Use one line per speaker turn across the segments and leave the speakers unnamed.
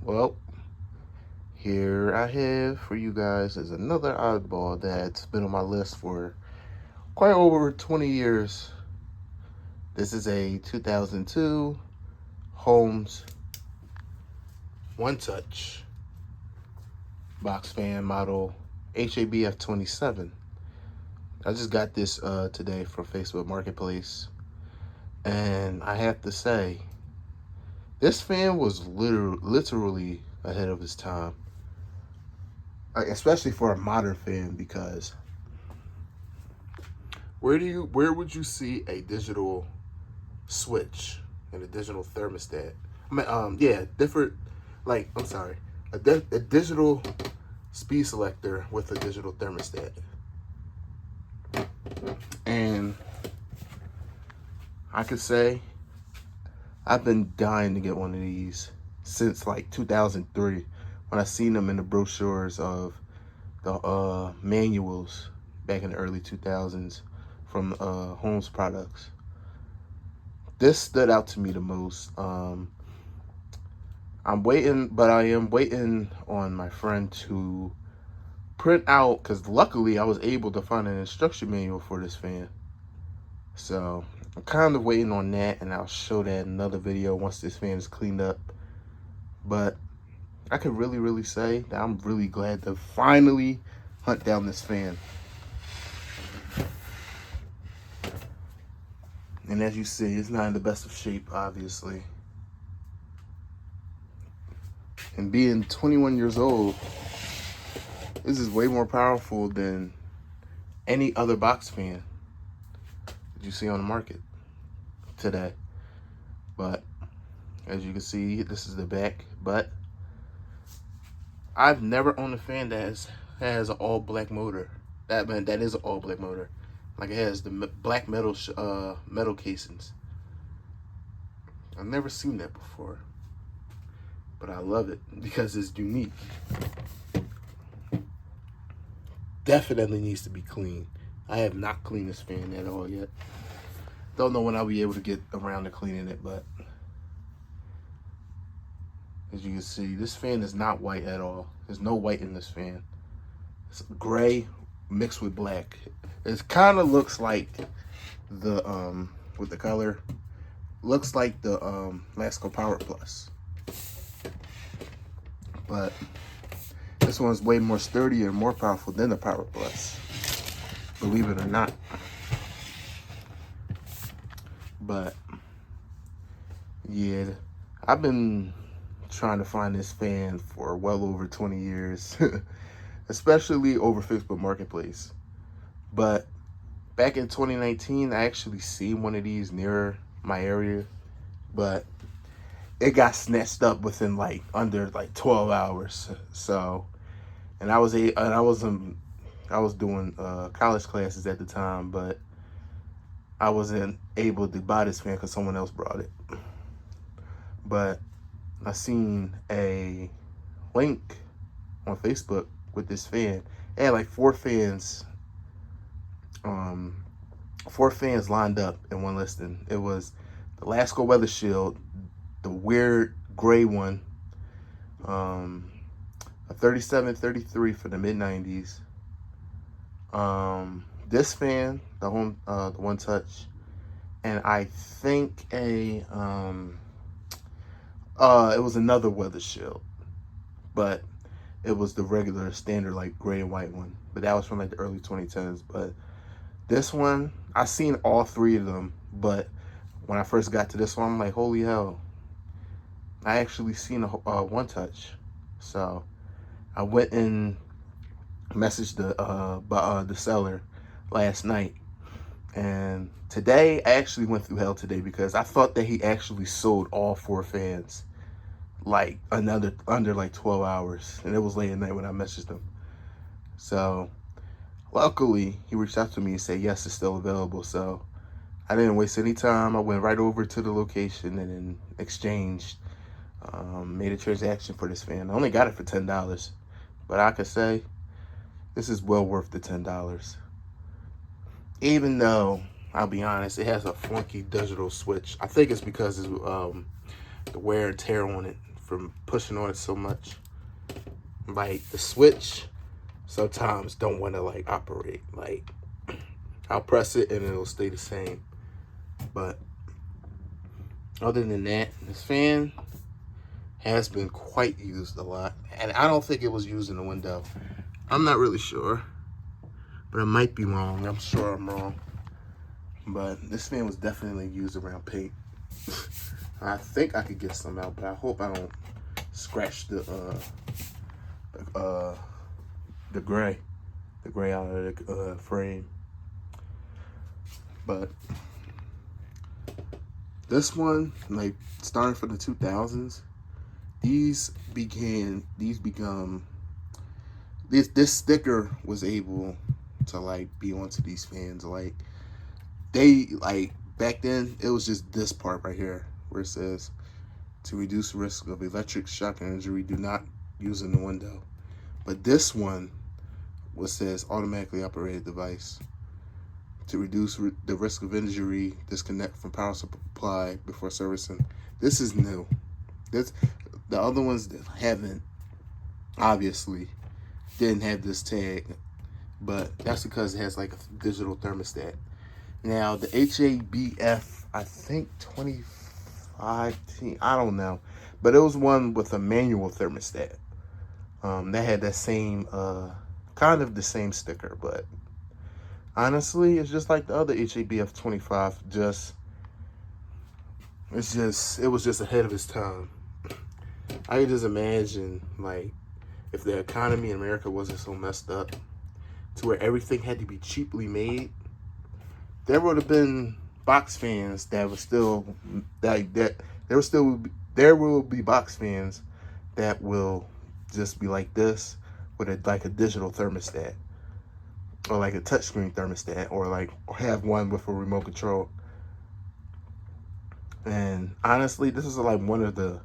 Well, here I have for you guys is another oddball that's been on my list for quite over 20 years. This is a 2002 Holmes 1Touch box fan model HABF-27. I just got this today from Facebook Marketplace, and I have to say, this fan was literally ahead of its time, especially for a modern fan, because where would you see a digital switch and a digital thermostat? Different. I'm sorry, a digital speed selector with a digital thermostat. And I could say I've been dying to get one of these since like 2003, when I seen them in the brochures of the manuals back in the early 2000s from Holmes products. This stood out to me the most. I am waiting on my friend to print out, because luckily I was able to find an instruction manual for this fan. So I'm kind of waiting on that, and I'll show that in another video once this fan is cleaned up. But I could really say that I'm really glad to finally hunt down this fan. And as you see, it's not in the best of shape, obviously. And being 21 years old, this is way more powerful than any other box fan that you see on the market today. But as you can see, this is the back. But I've never owned a fan that has an all black motor. That is an all black motor. Like, it has the black metal metal casings. I've never seen that before, but I love it because it's unique. Definitely needs to be cleaned. I have not cleaned this fan at all yet. Don't know when I'll be able to get around to cleaning it, but as you can see, this fan is not white at all. There's no white in this fan. It's gray mixed with black. It kind of looks like the with the color, looks like the Lasco Power Plus, but this one's way more sturdy and more powerful than the Power Plus, believe it or not. But yeah, I've been trying to find this fan for well over 20 years, especially over Facebook Marketplace. But back in 2019, I actually seen one of these near my area, but it got snatched up within under 12 hours. So, and I was doing college classes at the time, but I wasn't able to buy this fan because someone else brought it. But I seen a link on Facebook with this fan. It had like four fans lined up in one listing. It was the Lasco Weather Shield, the weird gray one, a 3733 for the mid 90s. This fan, the 1Touch, and I think it was another Weather Shield, but it was the regular standard like gray and white one. But that was from like the early 2010s. But this one, I seen all three of them, but when I first got to this one, I'm like, holy hell, I actually seen a 1Touch. So I went and messaged the seller last night, and today I actually went through hell today because I thought that he actually sold all four fans like under like 12 hours, and it was late at night when I messaged him. So luckily he reached out to me and said yes, it's still available. So I didn't waste any time. I went right over to the location and then exchanged, made a transaction for this fan. I only got it for $10, but I could say this is well worth the $10. Even though, I'll be honest, it has a funky digital switch. I think it's because it's the wear and tear on it from pushing on it so much. Like the switch sometimes don't want to like operate. Like I'll press it and it'll stay the same. But other than that, this fan has been quite used a lot. And I don't think it was used in the window. I'm not really sure, but I might be wrong. I'm sure I'm wrong. But this fan was definitely used around paint. I think I could get some out, but I hope I don't scratch the gray out of the frame. But this one, like starting from the 2000s, this sticker was able to like be onto these fans. Like back then it was just this part right here where it says, to reduce risk of electric shock injury, do not use in the window. But this one says automatically operated device. To reduce the risk of injury, disconnect from power supply before servicing. This is new. The other ones that haven't, obviously, didn't have this tag, but that's because it has like a digital thermostat. Now the HABF, I think 25, I don't know, but it was one with a manual thermostat. That had that same, kind of the same sticker, but honestly, it's just like the other HABF-25. It was just ahead of its time. I could just imagine, like, if the economy in America wasn't so messed up to where everything had to be cheaply made, there would have been box fans that were still there will be box fans that will just be like this with like a digital thermostat, or like a touchscreen thermostat, or have one with a remote control. And honestly, this is like one of the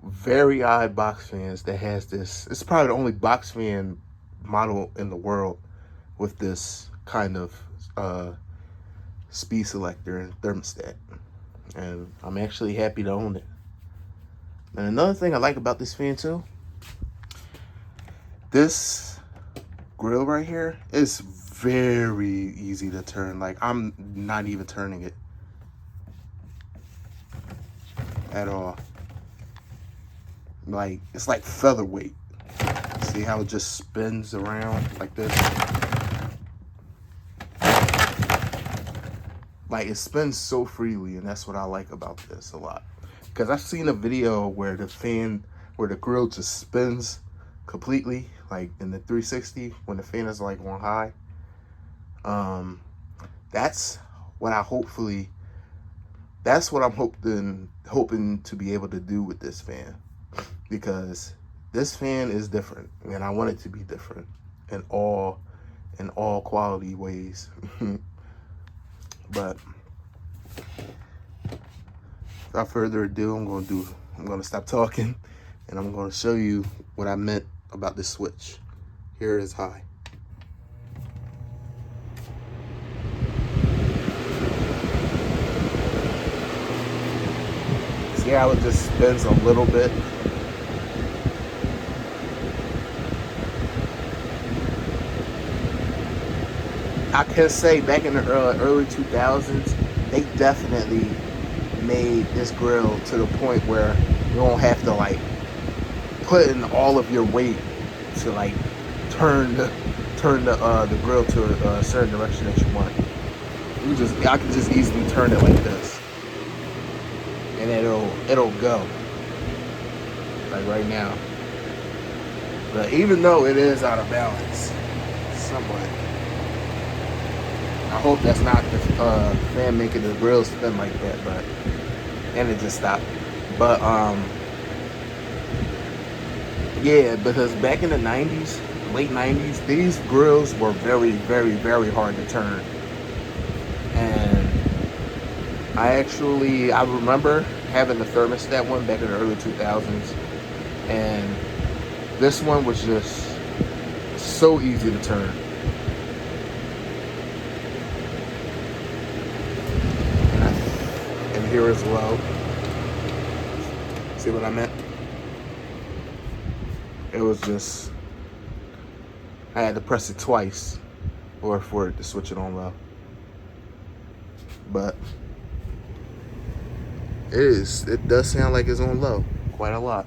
very odd box fans that has this. It's probably the only box fan model in the world with this kind of speed selector and thermostat. And I'm actually happy to own it. And another thing I like about this fan too, this grill right here is very easy to turn. Like, I'm not even turning it at all. Like, it's like featherweight. See how it just spins around like this? Like, it spins so freely, and that's what I like about this a lot. Because I've seen a video where the grill just spins completely, like in the 360 when the fan is like on high. That's what I'm hoping to be able to do with this fan, because this fan is different, and I want it to be different in all quality ways. But without further ado, I'm gonna stop talking, and I'm gonna show you what I meant about this switch. Here is high. See how it just spins a little bit? I can say back in the early 2000s, they definitely made this grill to the point where you don't have to like put in all of your weight to like turn the grill to a certain direction that you want. I can just easily turn it like this, and it'll go like right now. But even though it is out of balance somewhat, I hope that's not the fan making the grill spin like that, and it just stopped. But yeah, because back in the 90s, late 90s, these grills were very, very, very hard to turn. And I remember having the thermostat one back in the early 2000s, and this one was just so easy to turn. And here as well. See what I meant? It was just, I had to press it twice or for it to switch it on low. But it does sound like it's on low quite a lot.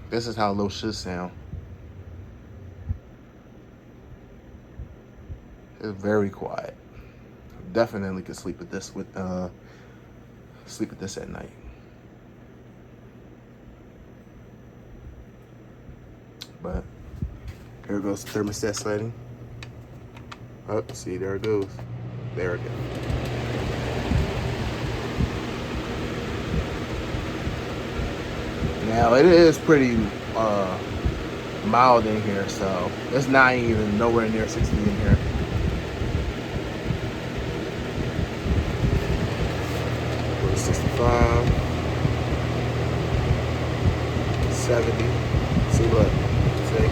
This is how low should sound. It's very quiet. Definitely could sleep with this at night. But here goes the thermostat setting. Oh, see, there it goes. There it goes. Now it is pretty mild in here, so it's not even nowhere near 60 in here. Go to 65, 70. See, look, see.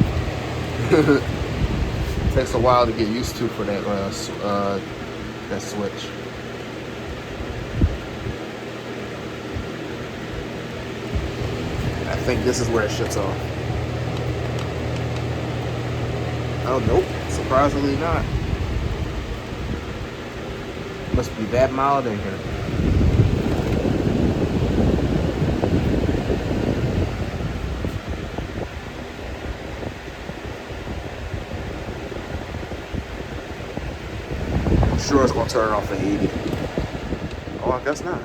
Takes a while to get used to for that switch. I think this is where it shuts off. Oh, nope. Surprisingly not. Must be that mild in here. I'm sure it's going to turn off at 80. Oh, I guess not.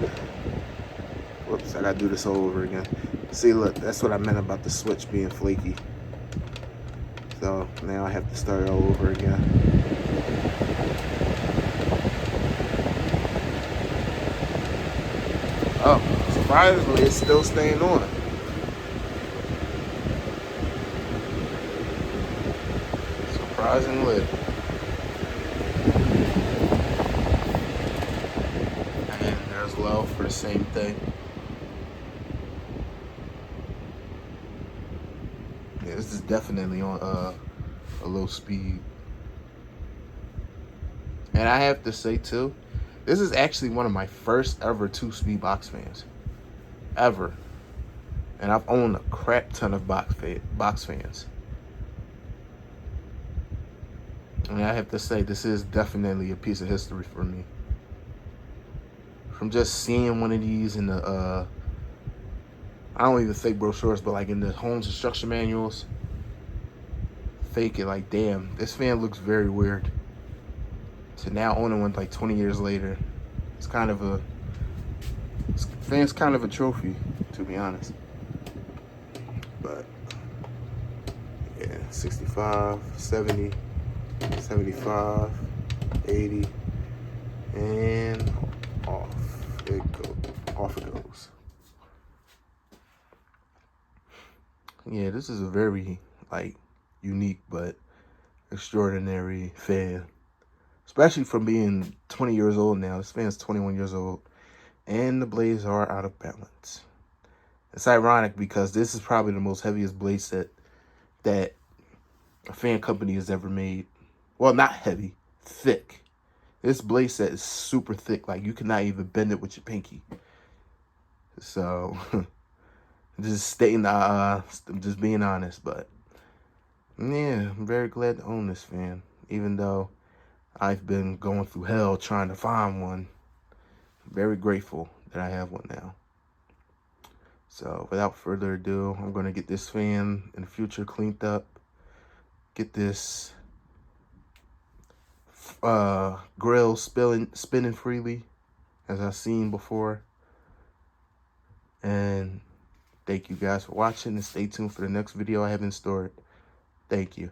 Whoops, I got to do this all over again. See, look, that's what I meant about the switch being flaky. So now I have to start all over again. Oh, surprisingly, it's still staying on. Surprisingly. And there's low for the same thing. Yeah, this is definitely on a low speed. And I have to say too, this is actually one of my first ever 2-speed box fans. Ever. And I've owned a crap ton of box fans. And I have to say, this is definitely a piece of history for me. From just seeing one of these in the, I don't even think brochures, but like in the Holmes instruction manuals, fake it, like, damn, this fan looks very weird. To now owning one like 20 years later, it's kind of a, fan's kind of a trophy, to be honest. But yeah, 65, 70, 75, 80, and off it goes. Off it goes. Yeah, this is a very like unique but extraordinary fan, especially from being 20 years old now. This fan's 21 years old, and the blades are out of balance. It's ironic because this is probably the most heaviest blade set that a fan company has ever made. Well, not heavy, thick. This blade set is super thick. Like, you cannot even bend it with your pinky. So, just stating, just being honest. But, yeah, I'm very glad to own this fan. Even though I've been going through hell trying to find one. Very grateful that I have one now. So, without further ado, I'm going to get this fan in the future cleaned up. Get this grill spinning freely, as I've seen before. And thank you guys for watching, and stay tuned for the next video I have in store. Thank you.